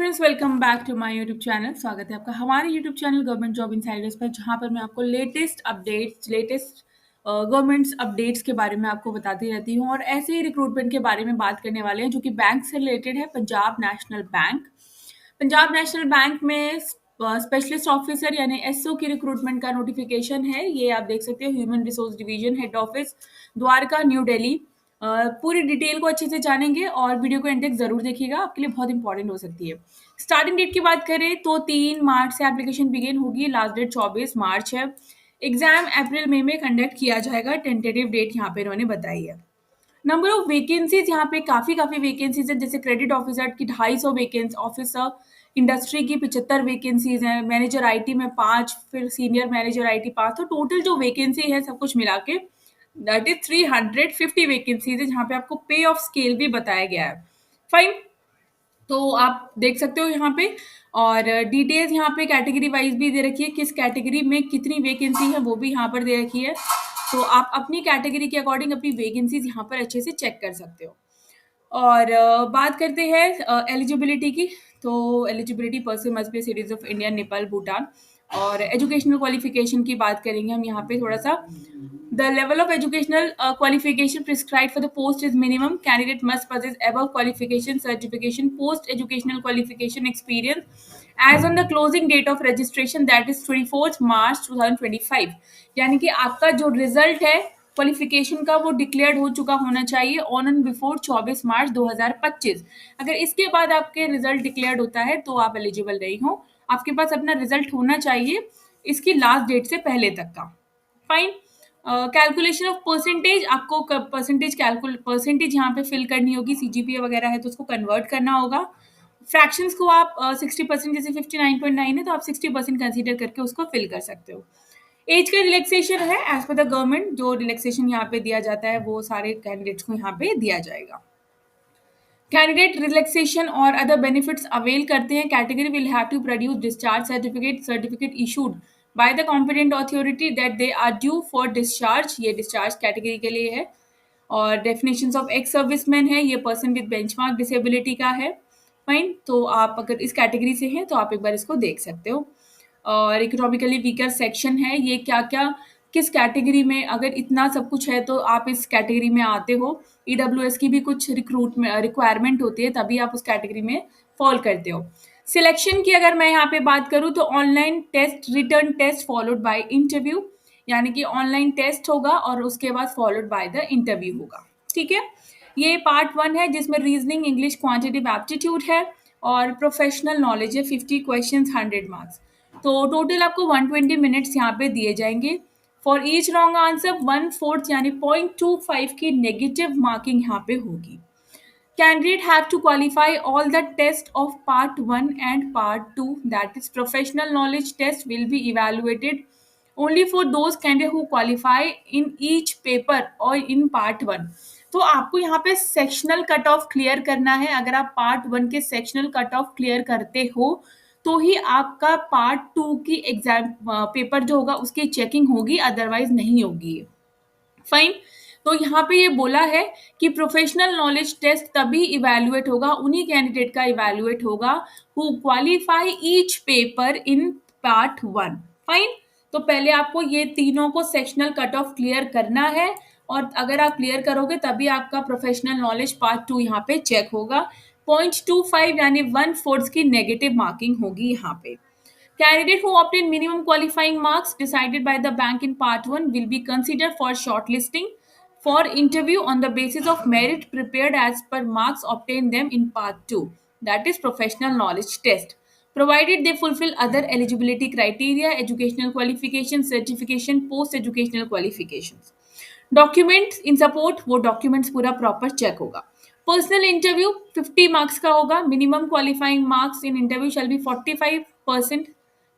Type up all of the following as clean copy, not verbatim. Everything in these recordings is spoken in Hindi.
Friends, welcome back to my YouTube channel. स्वागत है आपका हमारे YouTube channel Government Job Insiders पर, जहां पर मैं आपको लेटेस्ट गवर्नमेंट्स अपडेट्स के बारे में आपको बताती रहती हूं। और ऐसे ही रिक्रूटमेंट के बारे में बात करने वाले हैं जो कि बैंक से रिलेटेड है। पंजाब नेशनल बैंक में स्पेशलिस्ट ऑफिसर यानी एसओ की रिक्रूटमेंट का नोटिफिकेशन है। ये आप देख सकते हो, human resource division, head office, Dwarka, new Delhi. पूरी डिटेल को अच्छे से जानेंगे और वीडियो को एंड तक जरूर देखिएगा, आपके लिए बहुत इंपॉर्टेंट हो सकती है। स्टार्टिंग डेट की बात करें तो 3 मार्च से एप्लीकेशन बिगिन होगी। लास्ट डेट 24 मार्च है। एग्जाम अप्रैल मई में कंडक्ट किया जाएगा। टेंटेटिव डेट यहाँ पे इन्होंने बताई है। नंबर ऑफ वैकेंसीज यहाँ पे काफी वैकेंसीज है। जैसे क्रेडिट ऑफिसर की 250 वैकेंसी, ऑफिसर इंडस्ट्री की 75 वैकेंसीज हैं, मैनेजर आईटी में 5, फिर सीनियर मैनेजर आईटी 5। तो टोटल जो वैकेंसी है सब कुछ मिला के दैट इज 350 वैकेंसीज है, जहाँ पे आपको पे ऑफ स्केल भी बताया गया है। फाइन, तो आप देख सकते हो यहाँ पे। और डिटेल्स यहाँ पे कैटेगरी वाइज भी दे रखी है, किस कैटेगरी में कितनी वैकेंसी है वो भी यहाँ पर दे रखी है। तो आप अपनी कैटेगरी के अकॉर्डिंग अपनी वैकेंसीज यहाँ पर अच्छे से चेक कर सकते हो। और बात करते हैं एलिजिबिलिटी की। तो eligibility person must be citizen of India, Nepal, Bhutan. और एजुकेशनल क्वालिफिकेशन की बात करेंगे हम यहाँ पे थोड़ा सा। The level of educational qualification prescribed for the post is minimum. Candidate must possess above qualification, certification, post educational qualification, experience as on the closing date of registration, that is 24th March 2025। यानी कि आपका जो रिजल्ट है क्वालिफिकेशन का वो डिक्लेयर्ड हो चुका होना चाहिए ऑन एंड बिफोर 24 मार्च 2025। अगर इसके बाद आपके रिजल्ट डिक्लेयर्ड होता है तो आप एलिजिबल नहीं हो। आपके पास अपना रिजल्ट होना चाहिए इसकी लास्ट डेट से पहले तक का। फाइन। कैलकुलेशन ऑफ परसेंटेज, आपको परसेंटेज यहाँ पे फिल करनी होगी। सीजीपीए वगैरह है तो उसको कन्वर्ट करना होगा। फ्रैक्शंस को आप 60%, जैसे 59.9 है तो आप 60% कंसीडर करके उसको फिल कर सकते हो। एज का रिलैक्सेशन है एज पर द गवर्नमेंट। जो रिलैक्सेशन यहाँ पे दिया जाता है वो सारे कैंडिडेट्स को यहाँ पे दिया जाएगा। कैंडिडेट रिलैक्सेशन और अदर बेनिफिट्स अवेल करते हैं। Category will have to produce discharge certificate issued by the competent authority that they are due for discharge. ये डिस्चार्ज कैटेगरी के लिए है। और डेफिनेशंस ऑफ एक्स सर्विसमैन है, ये पर्सन विद बेंचमार्क डिसेबिलिटी का है। फाइन, तो आप अगर इस कैटेगरी से हैं तो आप एक बार इसको देख सकते हो। और इकोनॉमिकली वीकर सेक्शन है, ये क्या क्या किस कैटेगरी में अगर इतना सब कुछ है तो आप इस कैटेगरी में आते हो। ईडब्ल्यूएस की भी कुछ रिक्वायरमेंट होती है, तभी आप उस कैटेगरी में फॉल करते हो। सिलेक्शन की अगर मैं यहाँ पे बात करूँ तो online test, written test followed by interview. यानी कि ऑनलाइन टेस्ट होगा और उसके बाद फॉलोड बाय द इंटरव्यू होगा। ठीक है, ये पार्ट 1 है जिसमें रीजनिंग, इंग्लिश, क्वांटिटेटिव एप्टीट्यूड है और प्रोफेशनल नॉलेज है। 50 क्वेश्चंस, 100 मार्क्स। तो टोटल आपको 120 मिनट्स यहाँ पे दिए जाएंगे। फॉर ईच रॉन्ग आंसर 1/4 यानी 0.25 की नेगेटिव मार्किंग यहाँ पे होगी। Candidate have to qualify all the tests of part 1 and part 2, that is professional knowledge test will be evaluated only for those candidate who qualify in each paper or in part 1। तो आपको यहाँ पे सेक्शनल कट ऑफ क्लियर करना है। अगर आप पार्ट 1 के सेक्शनल कट ऑफ क्लियर करते हो तो ही आपका पार्ट 2 की एग्जाम पेपर जो होगा उसकी चेकिंग होगी, अदरवाइज नहीं होगी। फाइन, तो यहाँ पे ये बोला है कि प्रोफेशनल नॉलेज टेस्ट तभी इवैल्यूएट होगा, उन्हीं कैंडिडेट का इवैल्यूएट होगा who qualify each paper in part 1। Fine, तो पहले आपको ये तीनों को सेक्शनल कट ऑफ क्लियर करना है और अगर आप क्लियर करोगे तभी आपका प्रोफेशनल नॉलेज पार्ट 2 यहाँ पे चेक होगा। 0.25 यानी 1/4 की नेगेटिव मार्किंग होगी यहाँ पे। Candidate who obtain minimum qualifying marks decided by the bank in part 1 will be considered for shortlisting for interview on the basis of merit prepared as per marks obtained them in part 2, that is professional knowledge test, provided they fulfill other eligibility criteria, educational qualifications, certification, post educational qualifications। Documents in support, वो डॉक्यूमेंट्स पूरा प्रॉपर चेक होगा। पर्सनल इंटरव्यू 50 मार्क्स का होगा। Minimum qualifying marks in interview shall be 45%।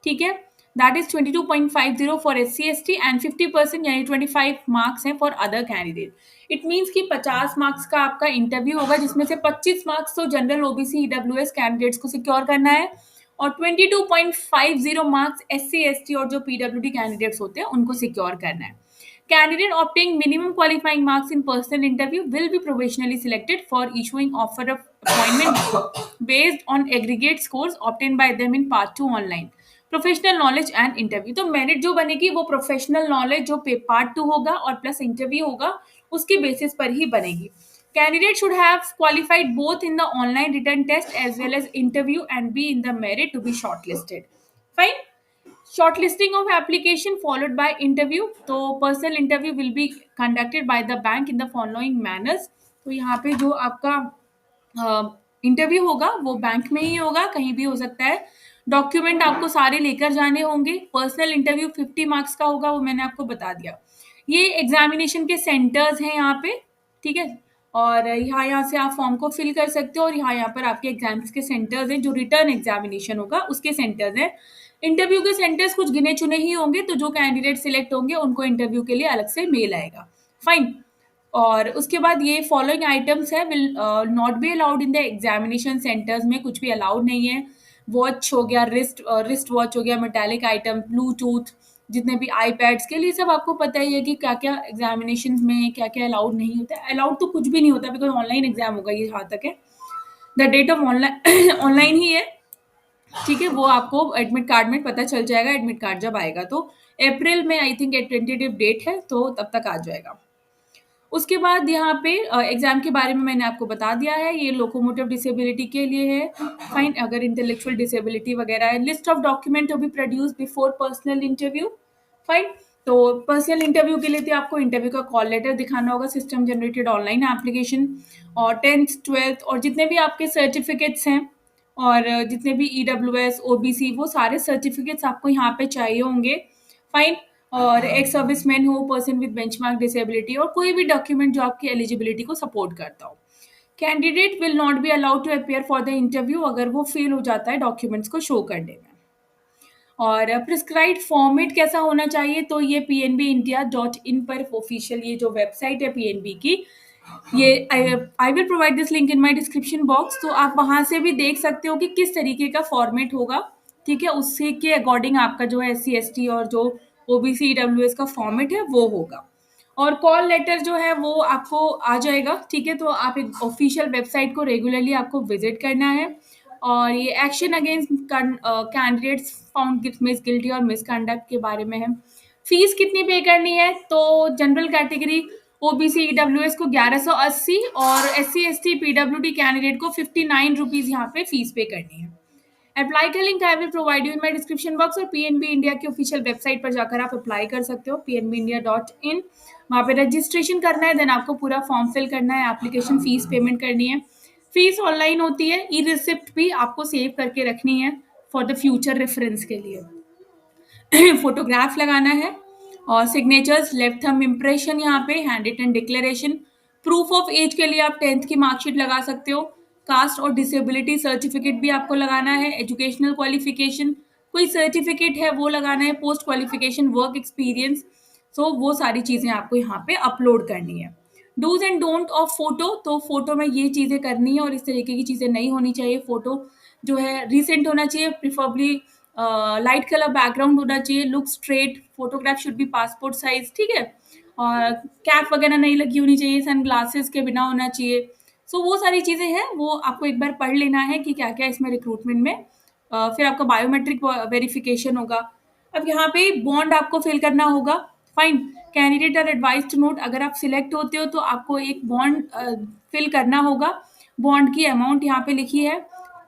ठीक है, that is 22.50 for SC/ST and 50% यानी 25 मार्क्स हैं for other candidate. It means कि 50 मार्क्स का आपका इंटरव्यू होगा, जिसमें से 25 मार्क्स तो जनरल OBC EWS कैंडिडेट्स को सिक्योर करना है और 22.50 मार्क्स SC/ST और जो PWD कैंडिडेट्स होते हैं उनको सिक्योर करना है। Candidate obtaining minimum qualifying marks in personal interview will be provisionally selected for issuing offer of appointment based on aggregate scores obtained by them in part 2 online. Professional knowledge and interview, तो मेरिट जो बनेगी वो प्रोफेशनल नॉलेज जो पार्ट 2 होगा और प्लस इंटरव्यू होगा उसके बेसिस पर ही बनेगी. Candidate should have qualified both in the online written test as well as interview and be in the merit to be shortlisted. Fine. Shortlisting of application followed by interview. तो personal interview will be conducted by the bank in the following manners. तो यहाँ पे जो आपका इंटरव्यू होगा वो बैंक में ही होगा, कहीं भी हो सकता है. डॉक्यूमेंट आपको सारे लेकर जाने होंगे. पर्सनल इंटरव्यू 50 मार्क्स का होगा, वो मैंने आपको बता दिया. ये एग्जामिनेशन के सेंटर्स हैं यहाँ पे, ठीक है. और यहाँ से आप फॉर्म को फिल कर सकते हो और यहाँ पर आपके एग्जाम्स के सेंटर्स हैं. जो रिटर्न एग्जामिनेशन होगा उसके सेंटर्स हैं. इंटरव्यू के सेंटर्स कुछ गिने चुने ही होंगे, तो जो कैंडिडेट सिलेक्ट होंगे उनको इंटरव्यू के लिए अलग से मेल आएगा. फाइन. और उसके बाद ये फॉलोइंग आइटम्स है will not be allowed in the examination centres. में कुछ भी अलाउड नहीं है. वॉच हो गया, रिस्ट वॉच हो गया, मेटालिक आइटम, ब्लूटूथ, जितने भी आईपैड्स के लिए सब आपको पता ही है कि क्या क्या एग्जामिनेशन में क्या क्या अलाउड नहीं होता है. अलाउड तो कुछ भी नहीं होता बिकॉज ऑनलाइन एग्जाम होगा, ये जहाँ तक है. The date of online online ही है, ठीक है. वो आपको एडमिट कार्ड में पता चल जाएगा, एडमिट कार्ड जब आएगा तो. अप्रैल में आई थिंक टेंटेटिव डेट है, तो तब तक आ जाएगा. उसके बाद यहाँ पे एग्जाम के बारे में मैंने आपको बता दिया है. ये लोकोमोटिव डिसेबिलिटी के लिए है. फाइन. अगर इंटेलेक्चुअल डिसेबिलिटी वगैरह है. List of document to be produce before personal interview. Fine. तो पर्सनल इंटरव्यू के लिए तो आपको इंटरव्यू का कॉल लेटर दिखाना होगा, सिस्टम जनरेटेड ऑनलाइन एप्लीकेशन, और 10th 12th और जितने भी आपके सर्टिफिकेट्स हैं और जितने भी EWS OBC वो सारे सर्टिफिकेट्स आपको यहाँ पे चाहिए होंगे. फाइन. और एक सर्विसमैन हो, पर्सन विद बेंचमार्क डिसेबिलिटी, और कोई भी डॉक्यूमेंट जो आपकी एलिजिबिलिटी को सपोर्ट करता हो. Candidate will not be allowed to appear for the interview अगर वो फेल हो जाता है डॉक्यूमेंट्स को शो करने में. और प्रिस्क्राइब्ड फॉर्मेट कैसा होना चाहिए, तो ये pnbindia.in पर ऑफिशियल ये जो वेबसाइट है पीएनबी की, ये I will provide this link in my description box. तो आप वहां से भी देख सकते हो कि किस तरीके का फॉर्मेट होगा, ठीक है. उससे के अकॉर्डिंग आपका जो है SC ST और जो OBC EWS का फॉर्मेट है वो होगा. और कॉल लेटर जो है वो आपको आ जाएगा, ठीक है. तो आप एक ऑफिशियल वेबसाइट को रेगुलरली आपको विजिट करना है. और ये action against candidates found miss guilty और मिसकंडक्ट के बारे में है. फीस कितनी पे करनी है, तो जनरल कैटेगरी OBC EWS को 1180 और SC ST PWD कैंडिडेट को 59 रुपीज यहाँ पे फीस पे करनी है. अप्लाई का link I will provide you in my description box, और पीएनबी इंडिया की ऑफिशियल वेबसाइट पर जाकर आप अप्लाई कर सकते हो, pnbindia.in. वहाँ पे रजिस्ट्रेशन करना है, देन आपको पूरा फॉर्म फिल करना है, एप्लीकेशन फीस पेमेंट करनी है. फीस ऑनलाइन होती है. ई रिसिप्ट भी आपको सेव करके रखनी है फॉर द फ्यूचर रेफरेंस के लिए. फोटोग्राफ लगाना है और सिग्नेचर्स, लेफ्ट थंब इम्प्रेशन, यहाँ पे hand written declaration. Proof of age के लिए आप 10th की मार्कशीट लगा सकते हो. कास्ट और डिसेबिलिटी सर्टिफिकेट भी आपको लगाना है. एजुकेशनल क्वालिफिकेशन कोई सर्टिफिकेट है वो लगाना है. पोस्ट क्वालिफिकेशन, वर्क एक्सपीरियंस, तो वो सारी चीज़ें आपको यहाँ पे अपलोड करनी है. Dos and don't of photo, तो फोटो में ये चीज़ें करनी है और इस तरीके की चीज़ें नहीं होनी चाहिए. फोटो जो है रिसेंट होना चाहिए, प्रिफरेबली लाइट कलर बैकग्राउंड होना चाहिए, look straight. Photograph should be passport size, ठीक है. और कैप वगैरह नहीं लगी होनी चाहिए, सन ग्लासेस के बिना होना चाहिए. सो वो सारी चीज़ें हैं, वो आपको एक बार पढ़ लेना है कि क्या क्या इसमें रिक्रूटमेंट में. फिर आपका बायोमेट्रिक वेरिफिकेशन होगा. अब यहाँ पे बॉन्ड आपको फिल करना होगा. Fine. Candidate are advise to note, अगर आप सिलेक्ट होते हो तो आपको एक बॉन्ड फिल करना होगा. बॉन्ड की अमाउंट यहाँ पे लिखी है.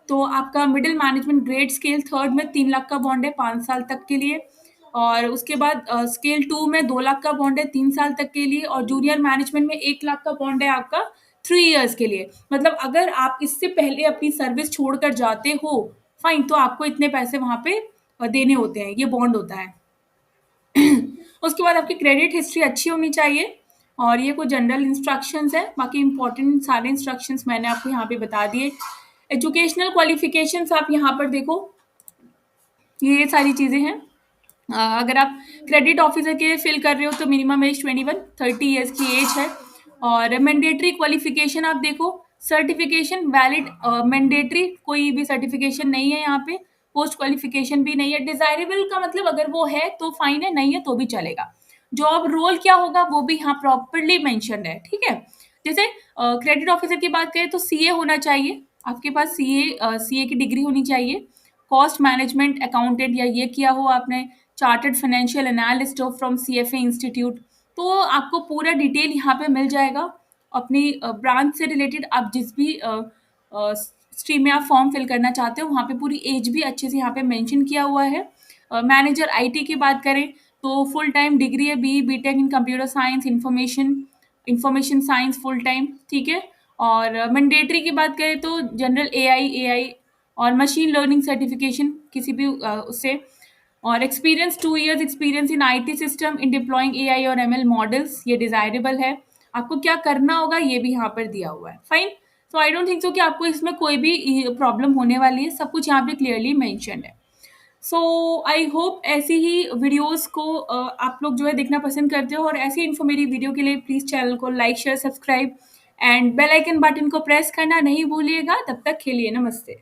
तो आपका middle management grade scale 3rd में 3 लाख का बॉन्ड है 5 साल तक के लिए. और उसके बाद स्केल 2 में 2 लाख का बॉन्ड है 3 साल तक के लिए. और जूनियर मैनेजमेंट में 1 लाख का बॉन्ड है आपका 3 ईयर्स के लिए. मतलब अगर आप इससे पहले अपनी सर्विस छोड़कर जाते हो, फाइन, तो आपको इतने पैसे वहाँ पे देने होते हैं, ये बॉन्ड होता है. उसके बाद आपकी क्रेडिट हिस्ट्री अच्छी होनी चाहिए. और ये कुछ जनरल इंस्ट्रक्शंस है, बाकी इंपॉर्टेंट सारे इंस्ट्रक्शंस मैंने आपको यहाँ पे बता दिए. एजुकेशनल क्वालिफिकेशंस आप यहाँ पर देखो, ये सारी चीज़ें हैं. अगर आप क्रेडिट ऑफिसर के लिए फिल कर रहे हो तो मिनिमम एज 21, 30 ईयर्स की एज है. और मैंडेटरी क्वालिफिकेशन आप देखो, सर्टिफिकेशन वैलिड मैंडेटरी कोई भी सर्टिफिकेशन नहीं है यहाँ पे. पोस्ट क्वालिफिकेशन भी नहीं है. डिजायरेबल का मतलब अगर वो है तो फाइन है, नहीं है तो भी चलेगा. जॉब रोल क्या होगा वो भी यहाँ प्रॉपरली मेंशन है, ठीक है। जैसे क्रेडिट ऑफिसर की बात करें तो सीए होना चाहिए, आपके पास सीए की डिग्री होनी चाहिए, कॉस्ट मैनेजमेंट अकाउंटेंट या ये किया हो आपने, चार्टर्ड फाइनेंशियल एनालिस्ट हो फ्रॉम सीएफए इंस्टीट्यूट। तो आपको पूरा डिटेल यहाँ पे मिल जाएगा अपनी ब्रांच से रिलेटेड। आप जिस भी स्ट्रीम में आप फॉर्म फिल करना चाहते हो वहाँ पे पूरी एज भी अच्छे से यहाँ पे मेंशन किया हुआ है। मैनेजर आईटी की बात करें तो फुल टाइम डिग्री है, BTech in computer science, information science full time, ठीक है। और मैंडेटरी की बात करें तो जनरल एआई और मशीन लर्निंग सर्टिफिकेशन किसी भी उससे, और experience 2 years experience in IT system in deploying AI और एमएल मॉडल्स, ये डिजायरेबल है। आपको क्या करना होगा ये भी यहाँ पर दिया हुआ है, fine. So I don't think so कि आपको इसमें कोई भी प्रॉब्लम होने वाली है, सब कुछ यहाँ पे क्लियरली मेंशन्ड है। सो आई होप ऐसी ही वीडियोस को आप लोग जो है देखना पसंद करते हो, और ऐसी इन्फॉर्मेटिव वीडियो के लिए प्लीज चैनल को like share subscribe and bell icon button को प्रेस करना नहीं भूलिएगा। तब तक के लिए नमस्ते।